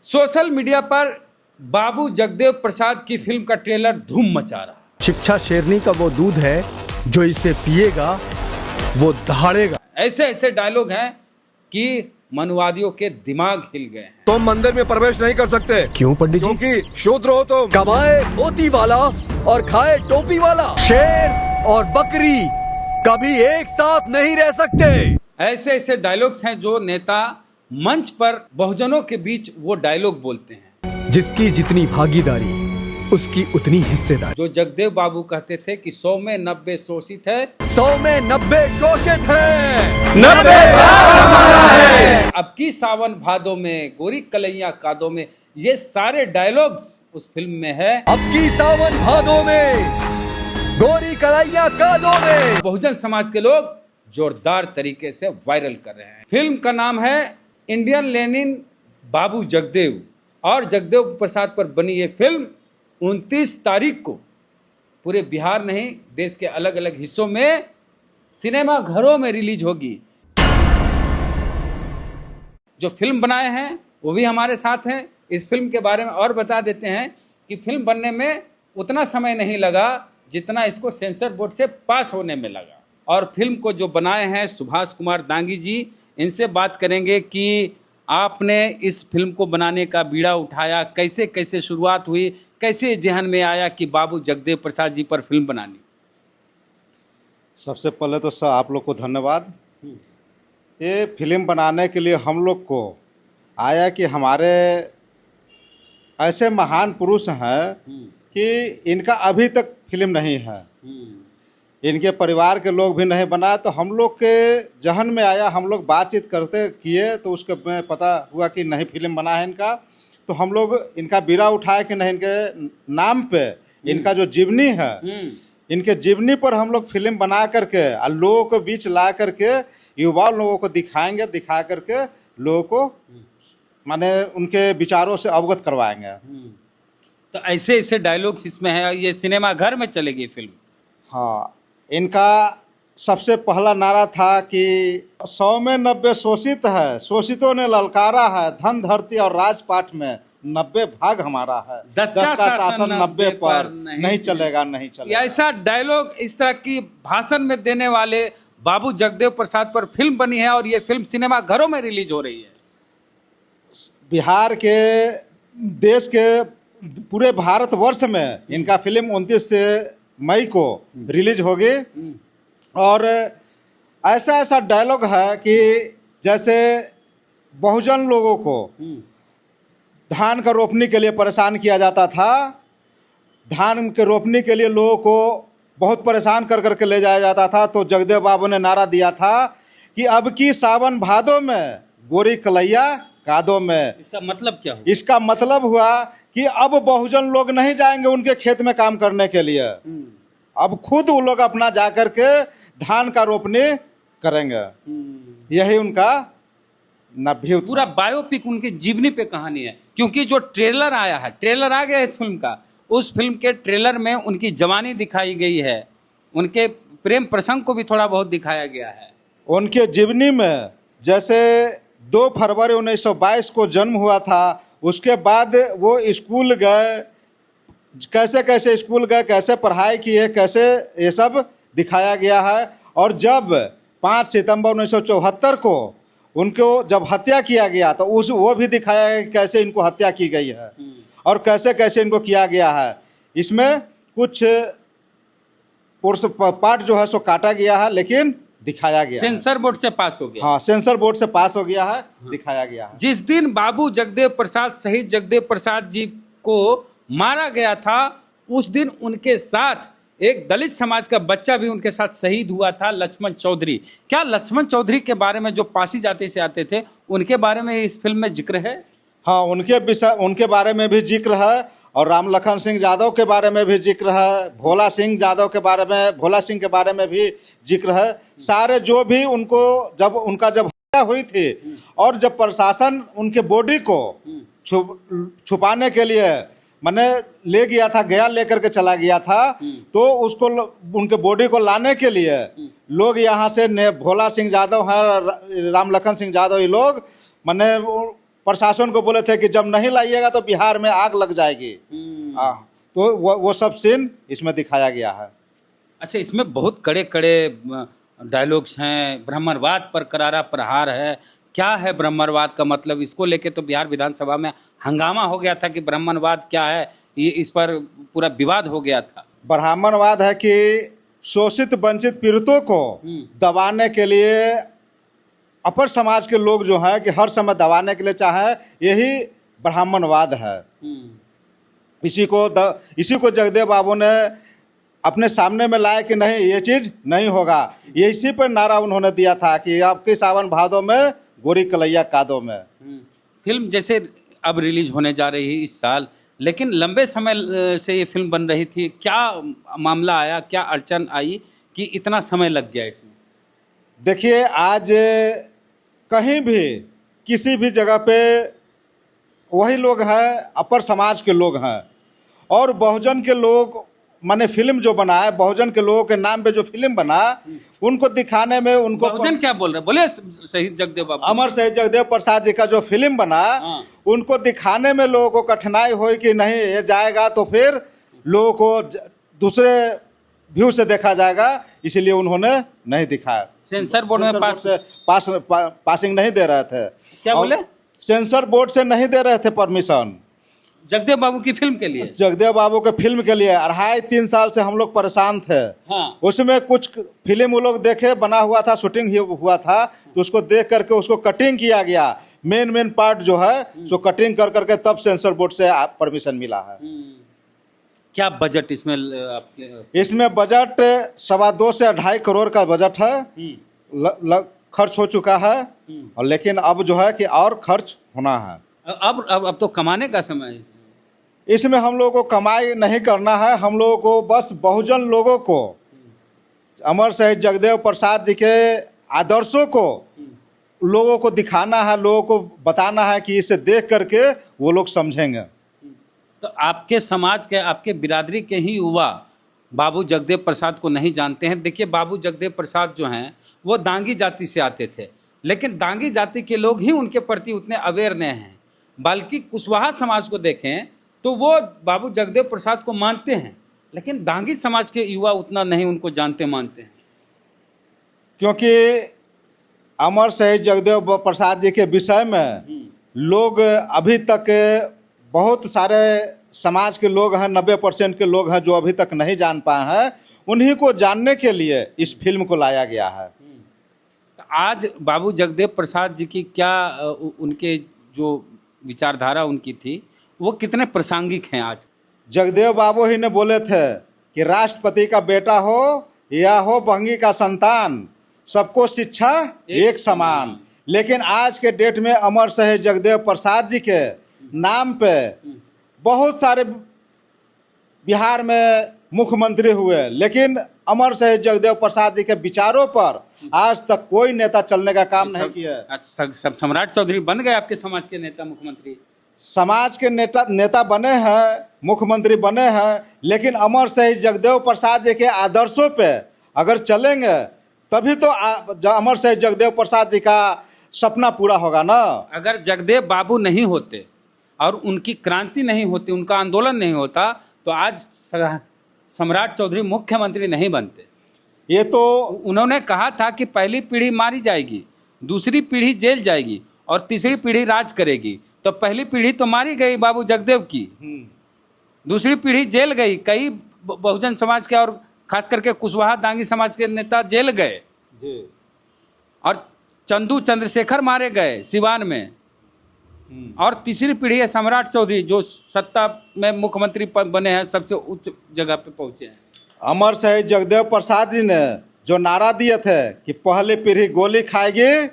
Social media पर बाबू जगदेव प्रसाद की film का ट्रेलर धूम मचा रहा है। शिक्षा शेरनी का वो दूध है जो इसे पिएगा वो दहाड़ेगा। ऐसे ऐसे डायलॉग हैं कि मनुवादियों के दिमाग हिल गए हैं। तुम मंदिर में प्रवेश नहीं कर सकते। क्यों पंडित जी? क्योंकि शूद्र हो तुम। कमाए धोती वाला और खाए टोपी वाला। शेर और बकरी कभी एक साथ नहीं रह सकते। ऐसे ऐसे डायलॉग्स हैं जो नेता मंच पर बहुजनों के बीच वो डायलॉग बोलते हैं। जिसकी जितनी भागीदारी उसकी उतनी हिस्सेदारी। जो जगदेव बाबू कहते थे कि 100 में 90 शोषित है, 100 में 90 शोषित है, 90 हमारा है। अब की सावन भादों में गोरी कलैया कादों में, ये सारे डायलॉग्स उस फिल्म में है। अब की सावन भादों में गोरी कलैया कादों में। बहुजन समाज के लोग जोरदार तरीके से वायरल कर रहे हैं। फिल्म का नाम है इंडियन लेनिन बाबू जगदेव और जगदेव प्रसाद पर बनी ये फिल्म 29 तारीख को पूरे बिहार नहीं देश के अलग अलग हिस्सों में सिनेमा घरों में रिलीज होगी। जो फिल्म बनाए हैं वो भी हमारे साथ हैं। इस फिल्म के बारे में और बता देते हैं कि फिल्म बनने में उतना समय नहीं लगा जितना इसको सेंसर बोर्ड से पास होने में लगा। और फिल्म को जो बनाए हैं सुभाष कुमार दांगी जी, इनसे बात करेंगे कि आपने इस फिल्म को बनाने का बीड़ा उठाया, कैसे कैसे शुरुआत हुई, कैसे जहन में आया कि बाबू जगदेव प्रसाद जी पर फिल्म बनानी। सबसे पहले तो सर आप लोग को धन्यवाद। ये फिल्म बनाने के लिए हम लोग को आया कि हमारे ऐसे महान पुरुष हैं कि इनका अभी तक फिल्म नहीं है, इनके परिवार के लोग भी नहीं बनाए, तो हम लोग के जहन में आया। हम लोग बातचीत करते किए तो उसके में पता हुआ कि नहीं फिल्म बना है इनका। तो हम लोग इनका बीड़ा उठाए कि नहीं, इनके नाम पे इनका जो जीवनी है, इनके जीवनी पर हम लोग फिल्म बना करके लोगों को बीच ला करके युवा लोगों को दिखाएंगे, दिखा करके लोगों को माने उनके विचारों से अवगत करवाएंगे। तो ऐसे ऐसे डायलॉग्स इसमें है। ये सिनेमा घर में चलेगी फिल्म। हाँ, इनका सबसे पहला नारा था कि 100 में 90 शोषित है, शोषितों ने ललकारा है, धन धरती और राजपाट में 90 भाग हमारा है, 10 का शासन 90 पर नहीं चलेगा, नहीं चलेगा। ऐसा डायलॉग इस तरह की भाषण में देने वाले बाबू जगदेव प्रसाद पर फिल्म बनी है और ये फिल्म सिनेमा घरों में रिलीज हो रही है। बिहार के देश के पूरे भारतवर्ष में इनका फिल्म 29 मई को रिलीज होगी। और ऐसा ऐसा डायलॉग है कि जैसे बहुजन लोगों को धान का रोपनी के लिए परेशान किया जाता था, धान के रोपनी के लिए लोगों को बहुत परेशान कर करके ले जाया जाता था, तो जगदेव बाबू ने नारा दिया था कि अब की सावन भादों में गोरी कलैया कादों में। इसका मतलब क्या हुआ? इसका मतलब हुआ कि अब बहुजन लोग नहीं जाएंगे उनके खेत में काम करने के लिए, अब खुद वो लोग अपना जाकर के धान का रोपनी करेंगे। यही उनका नभ्य पूरा बायोपिक उनकी जीवनी पे कहानी है। क्योंकि जो ट्रेलर आया है, ट्रेलर आ गया इस फिल्म का, उस फिल्म के ट्रेलर में उनकी जवानी दिखाई गई है, उनके प्रेम प्रसंग को भी थोड़ा बहुत दिखाया गया है। उनके जीवनी में जैसे 2 फरवरी 1922 को जन्म हुआ था, उसके बाद वो स्कूल गए, कैसे कैसे स्कूल गए, कैसे पढ़ाई किए, कैसे ये सब दिखाया गया है। और जब 5 सितंबर 1974 को उनको जब हत्या किया गया तो वो भी दिखाया है कैसे इनको हत्या की गई है और कैसे कैसे इनको किया गया है। इसमें कुछ पार्ट जो है सो काटा गया है, लेकिन दिखाया गया सेंसर बोर्ड से पास हो गया। हाँ, सेंसर बोर्ड से पास हो गया है, दिखाया गया है। जिस दिन बाबू जगदेव प्रसाद शहीद जगदेव प्रसाद जी को मारा गया था, उस दिन उनके साथ एक दलित समाज का बच्चा भी उनके साथ शहीद हुआ था, लक्ष्मण चौधरी। क्या लक्ष्मण चौधरी के बारे में, जो पासी जाति से आते थे, उनके बारे में इस फिल्म में जिक्र है? हाँ, उनके बारे में भी जिक्र है और राम लखन सिंह यादव के बारे में भी जिक्र है, भोला सिंह के बारे में भी जिक्र है। सारे जो भी उनको जब हत्या हुई थी और जब प्रशासन उनके बॉडी को छुपाने के लिए मैंने ले गया था, गया लेकर के चला गया था, तो उसको उनके बॉडी को लाने के लिए लोग यहाँ से भोला सिंह यादव है, राम लखन सिंह यादव, ये लोग मैंने प्रशासन को बोले थे कि जब नहीं लाइएगा तो बिहार में आग लग जाएगी। तो वो सब सीन इसमें दिखाया गया है। अच्छा, इसमें बहुत कड़े कड़े डायलॉग्स हैं, ब्राह्मणवाद पर करारा प्रहार है। क्या है ब्राह्मणवाद का मतलब? इसको लेके तो बिहार विधानसभा में हंगामा हो गया था कि ब्राह्मणवाद क्या है, ये इस पर पूरा विवाद हो गया था। ब्राह्मणवाद है कि शोषित वंचित पीड़ितों को दबाने के लिए अपर समाज के लोग जो हैं कि हर समय दबाने के लिए चाहे, यही ब्राह्मणवाद है। इसी को जगदेव बाबू ने अपने सामने में लाया कि नहीं, ये चीज़ नहीं होगा। ये इसी पर नारा उन्होंने दिया था कि आपके सावन भादों में गोरी कलैया कादों में। फिल्म जैसे अब रिलीज होने जा रही है इस साल, लेकिन लंबे समय से ये फिल्म बन रही थी। क्या मामला आया, क्या अड़चन आई कि इतना समय लग गया इसमें? देखिए, आज कहीं भी किसी भी जगह पे वही लोग हैं, अपर समाज के लोग हैं, और बहुजन के लोग, माने फिल्म जो बना है बहुजन के लोगों के नाम पे जो फिल्म बना, उनको दिखाने में उनको बहुजन क्या बोल रहे, बोले शहीद जगदेव बाबू, अमर शहीद जगदेव प्रसाद जी का जो फिल्म बना, उनको दिखाने में लोगों को कठिनाई हुई कि नहीं ये जाएगा तो फिर लोगों को दूसरे व्यू से देखा जाएगा, इसीलिए उन्होंने नहीं दिखाया। सेंसर बोर्ड में पासिंग नहीं दे रहे थे। क्या बोले? सेंसर बोर्ड से नहीं दे रहे थे परमिशन जगदेव बाबू की फिल्म के लिए। जगदेव बाबू के फिल्म के लिए 2.5-3 साल से हम लोग परेशान थे। उसमें कुछ फिल्म वो लोग देखे, बना हुआ था, शूटिंग हुआ था, तो उसको देख करके उसको कटिंग किया गया। मेन पार्ट जो है सो कटिंग कर करके तब सेंसर बोर्ड से परमिशन मिला है। क्या बजट इसमें आपके? इसमें बजट 2.25 से 2.5 करोड़ का बजट है, खर्च हो चुका है, और लेकिन अब जो है कि और खर्च होना है। अब तो कमाने का समय है। इसमें हम लोगों को कमाई नहीं करना है, हम लोगों को बस बहुजन लोगों को अमर शहीद जगदेव प्रसाद जी के आदर्शों को लोगों को दिखाना है, लोगों को बताना है कि इसे देख करके वो लोग समझेंगे। तो आपके समाज के, आपके बिरादरी के ही युवा बाबू जगदेव प्रसाद को नहीं जानते हैं। देखिए, बाबू जगदेव प्रसाद जो हैं वो दांगी जाति से आते थे, लेकिन दांगी जाति के लोग ही उनके प्रति उतने अवेयर नहीं हैं। बल्कि कुशवाहा समाज को देखें तो वो बाबू जगदेव प्रसाद को मानते हैं, लेकिन दांगी समाज के युवा उतना नहीं उनको जानते मानते हैं। क्योंकि अमर शहीद जगदेव प्रसाद जी के विषय में लोग अभी तक, बहुत सारे समाज के लोग हैं, 90% के लोग हैं जो अभी तक नहीं जान पाए हैं। उन्हीं को जानने के लिए इस फिल्म को लाया गया है। आज बाबू जगदेव प्रसाद जी की क्या, उनके जो विचारधारा उनकी थी वो कितने प्रासंगिक हैं आज? जगदेव बाबू ही ने बोले थे कि राष्ट्रपति का बेटा हो या हो बहंगी का संतान, सबको शिक्षा एक समान। लेकिन आज के डेट में अमर शहीद जगदेव प्रसाद जी के नाम पे बहुत सारे बिहार में मुख्यमंत्री हुए, लेकिन अमर शहीद जगदेव प्रसाद जी के विचारों पर आज तक कोई नेता चलने का काम नहीं किया। सब सम्राट चौधरी बन गए आपके समाज के नेता, मुख्यमंत्री। समाज के नेता बने हैं, मुख्यमंत्री बने हैं, लेकिन अमर शहीद जगदेव प्रसाद जी के आदर्शों पे अगर चलेंगे तभी तो अमर शहीद जगदेव प्रसाद जी का सपना पूरा होगा ना। अगर जगदेव बाबू नहीं होते और उनकी क्रांति नहीं होती, उनका आंदोलन नहीं होता, तो आज सम्राट चौधरी मुख्यमंत्री नहीं बनते। ये तो उन्होंने कहा था कि पहली पीढ़ी मारी जाएगी, दूसरी पीढ़ी जेल जाएगी और तीसरी पीढ़ी राज करेगी। तो पहली पीढ़ी तो मारी गई बाबू जगदेव की, दूसरी पीढ़ी जेल गई। कई बहुजन समाज के और खास करके कुशवाहा दांगी समाज के नेता जेल गए जी। और चंदू चंद्रशेखर मारे गए सिवान में। और तीसरी पीढ़ी है सम्राट चौधरी, जो सत्ता में मुख्यमंत्री बने हैं, सबसे उच्च जगह पे पहुंचे हैं। अमर शहीद जगदेव प्रसाद जी ने जो नारा दिए थे कि पहली पीढ़ी गोली खाएगी,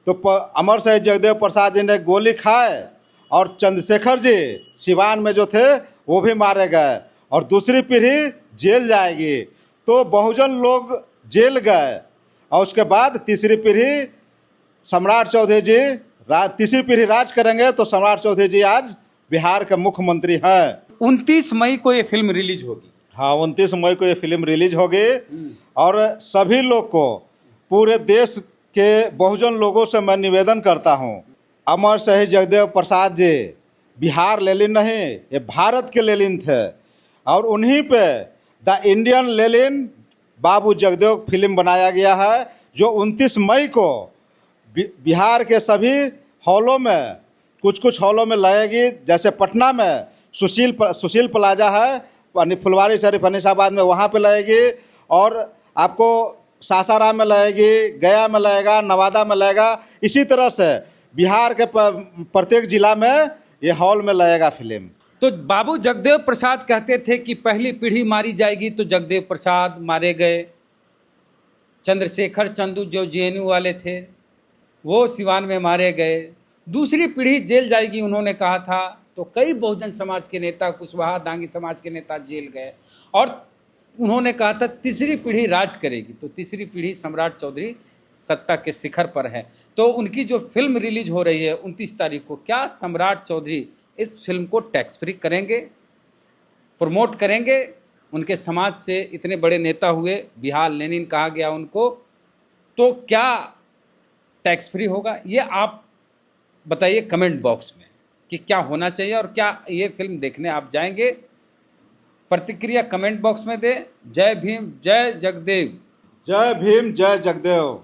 तो अमर शहीद जगदेव प्रसाद जी ने गोली खाए, और चंद्रशेखर जी सिवान में जो थे वो भी मारे गए, और दूसरी पीढ़ी जेल जाएगी। तो बहुजन लोग जेल गए, और उसके बाद तीसरी पीढ़ी सम्राट चौधरी जी, तीसरी पीढ़ी राज करेंगे। तो सम्राट चौधरी जी आज बिहार के मुख्यमंत्री हैं। 29 मई को ये फिल्म रिलीज होगी। हाँ, 29 मई को ये फिल्म रिलीज होगी, और सभी लोग को, पूरे देश के बहुजन लोगों से मैं निवेदन करता हूँ, अमर शहीद जगदेव प्रसाद जी बिहार लेलिन नहीं, ये भारत के लेलिन थे। और उन्हीं पे the Indian लेलिन Babu Jagdev film बनाया गया है, जो 29 मई को बिहार के सभी हॉलों में, कुछ कुछ हॉलों में लगेगी। जैसे पटना में सुशील प्लाजा है, फुलवारी शरीफ अनीसाबाद में, वहाँ पे लगेगी। और आपको सासाराम में लगेगी, गया में लगेगा, नवादा में लगेगा। इसी तरह से बिहार के प्रत्येक जिला में ये हॉल में लगेगा फिल्म। तो बाबू जगदेव प्रसाद कहते थे कि पहली पीढ़ी मारी जाएगी तो जगदेव प्रसाद मारे गए। चंद्रशेखर चंदू जो जेएनयू वाले थे वो सिवान में मारे गए। दूसरी पीढ़ी जेल जाएगी उन्होंने कहा था, तो कई बहुजन समाज के नेता, कुशवाहा दांगी समाज के नेता जेल गए। और उन्होंने कहा था तीसरी पीढ़ी राज करेगी, तो तीसरी पीढ़ी सम्राट चौधरी सत्ता के शिखर पर है। तो उनकी जो फिल्म रिलीज हो रही है 29 तारीख को, क्या सम्राट चौधरी इस फिल्म को टैक्स फ्री करेंगे, प्रमोट करेंगे? उनके समाज से इतने बड़े नेता हुए, बिहार लेनिन कहा गया उनको, तो क्या टैक्स फ्री होगा? ये आप बताइए कमेंट बॉक्स में कि क्या होना चाहिए, और क्या ये फिल्म देखने आप जाएंगे? प्रतिक्रिया कमेंट बॉक्स में दें। जय भीम, जय जगदेव। जय भीम, जय जगदेव।